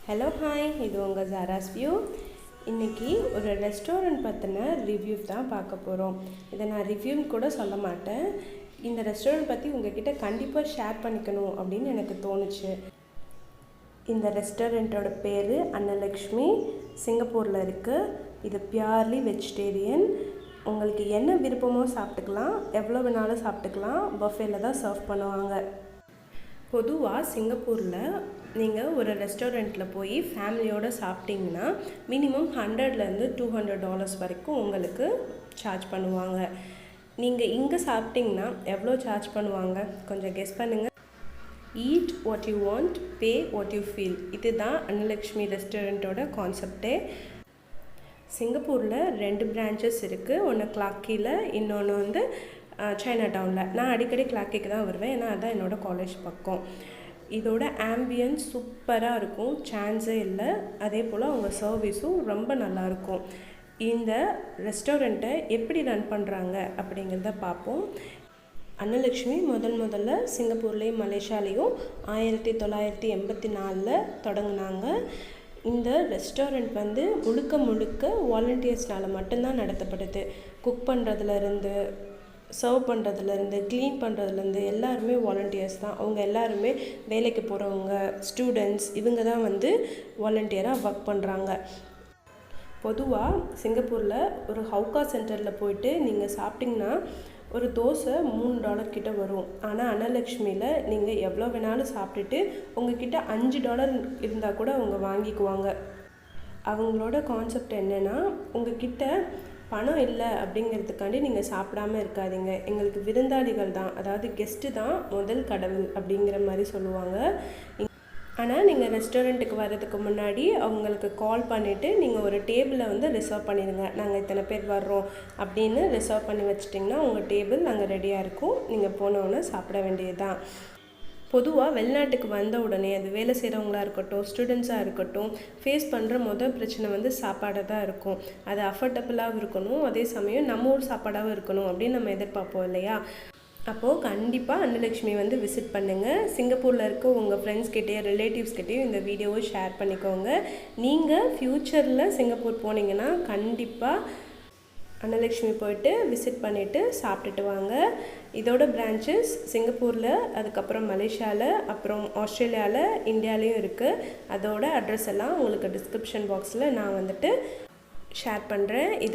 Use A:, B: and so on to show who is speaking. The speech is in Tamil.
A: ஹலோ ஹாய், இது உங்கள் ஜாராஸ் வியூ. இன்றைக்கி ஒரு ரெஸ்டாரண்ட் பற்றின ரிவ்யூ தான் பார்க்க போகிறோம். இதை நான் ரிவ்யூன்னு கூட சொல்ல மாட்டேன். இந்த ரெஸ்டாரண்ட் பற்றி உங்ககிட்ட கண்டிப்பாக ஷேர் பண்ணிக்கணும் அப்படின்னு எனக்கு தோணுச்சு. இந்த ரெஸ்டாரண்ட்டோட பேர் அன்னலக்ஷ்மி, சிங்கப்பூரில் இருக்குது. இது பியூர்லி வெஜிடேரியன். உங்களுக்கு என்ன விருப்பமோ சாப்பிட்டுக்கலாம், எவ்வளோ வேணாலும் சாப்பிட்டுக்கலாம். பஃபேல தான் சர்வ் பண்ணுவாங்க. பொதுவாக சிங்கப்பூரில் நீங்கள் ஒரு ரெஸ்டாரண்ட்டில் போய் ஃபேமிலியோடு சாப்பிட்டிங்கன்னா மினிமம் $100லேருந்து $200 வரைக்கும் உங்களுக்கு சார்ஜ் பண்ணுவாங்க. நீங்கள் இங்கே சாப்பிட்டிங்கன்னா எவ்வளோ சார்ஜ் பண்ணுவாங்க கொஞ்சம் கெஸ் பண்ணுங்கள். Eat what you want, pay what you feel. இதுதான் அன்னலக்ஷ்மி ரெஸ்டாரண்ட்டோட கான்செப்டே. சிங்கப்பூரில் 2 பிரான்ச்சஸ் இருக்குது. ஒன்று கிளாக்கியில், இன்னொன்று சைனா டவுனில். நான் அடிக்கடி கிளாக்கிக்கு தான் வருவேன், ஏன்னா அதுதான் என்னோடய காலேஜ் பக்கம். இதோட ஆம்பியன்ஸ் சூப்பராக இருக்கும், சான்ஸே இல்லை. அதே போல் அவங்க சர்வீஸும் ரொம்ப நல்லாயிருக்கும். இந்த ரெஸ்டாரண்ட்டை எப்படி ரன் பண்ணுறாங்க அப்படிங்கிறத பார்ப்போம். அன்னலக்ஷ்மி முதல்ல சிங்கப்பூர்லேயும் மலேசியாலேயும் 1984 தொடங்கினாங்க. இந்த ரெஸ்டாரண்ட் முழுக்க வாலண்டியர்ஸ்னால் மட்டும்தான் நடத்தப்படுது. குக் பண்ணுறதுலேருந்து, சர்வ் பண்ணுறதுலேருந்து, க்ளீன் பண்ணுறதுலேருந்து எல்லாருமே வாலண்டியர்ஸ் தான். அவங்க எல்லாருமே வேலைக்கு போகிறவங்க, ஸ்டூடெண்ட்ஸ், இவங்க தான் வாலண்டியராக ஒர்க் பண்ணுறாங்க. பொதுவாக சிங்கப்பூரில் ஒரு ஹவுக்கா சென்டரில் போயிட்டு நீங்கள் சாப்பிட்டிங்கன்னா ஒரு தோசை $3 கிட்ட வரும். ஆனால் அன்னலக்ஷ்மியில் நீங்கள் எவ்வளோ வேணாலும் சாப்பிட்டுட்டு உங்ககிட்ட $5 இருந்தால் கூட அவங்க வாங்கிக்குவாங்க. அவங்களோட கான்செப்ட் என்னென்னா, உங்ககிட்ட பணம் இல்லை அப்படிங்கிறதுக்காண்டி நீங்கள் சாப்பிடாமல் இருக்காதீங்க. எங்களுக்கு விருந்தாளிகள் தான், அதாவது கெஸ்ட்டு தான் முதல் கடவுள் அப்படிங்கிற மாதிரி சொல்லுவாங்க. ஆனால் நீங்கள் ரெஸ்டாரண்ட்டுக்கு வர்றதுக்கு முன்னாடி அவங்களுக்கு கால் பண்ணிவிட்டு நீங்கள் ஒரு டேபிளை ரிசர்வ் பண்ணிடுங்க. நாங்கள் இத்தனை பேர் வர்றோம் அப்படின்னு ரிசர்வ் பண்ணி வச்சிட்டிங்கன்னா உங்கள் டேபிள் நாங்கள் ரெடியாக இருக்கும். நீங்கள் போனோன்னே சாப்பிட வேண்டியது தான். பொதுவாக வெளிநாட்டுக்கு வந்த உடனே அது வேலை செய்கிறவங்களா இருக்கட்டும், ஸ்டூடெண்ட்ஸாக இருக்கட்டும், ஃபேஸ் பண்ணுற பிரச்சனை சாப்பாடு தான் இருக்கும். அது அஃபோர்டபுளாகவும் இருக்கணும், அதே சமயம் நம்ம ஊர் சாப்பாடாகவும் இருக்கணும் அப்படின்னு நம்ம எதிர்பார்ப்போம் இல்லையா? அப்போது கண்டிப்பாக அன்னலக்ஷ்மி விசிட் பண்ணுங்கள். சிங்கப்பூரில் இருக்க உங்கள் ஃப்ரெண்ட்ஸ்கிட்டேயும் ரிலேட்டிவ்ஸ்கிட்டேயும் இந்த வீடியோவை ஷேர் பண்ணிக்கோங்க. நீங்கள் ஃப்யூச்சரில் சிங்கப்பூர் போனீங்கன்னா கண்டிப்பாக அன்னலக்ஷ்மி போயிட்டு விசிட் பண்ணிவிட்டு சாப்பிட்டுட்டு வாங்க. இதோட பிரான்ச்சஸ் சிங்கப்பூரில், அதுக்கப்புறம் மலேசியாவில், அப்புறம் ஆஸ்திரேலியாவில், இந்தியாவிலையும் இருக்குது. அதோட அட்ரஸ் எல்லாம் உங்களுக்கு டிஸ்கிரிப்ஷன் பாக்ஸில் நான் ஷேர் பண்ணுறேன். இது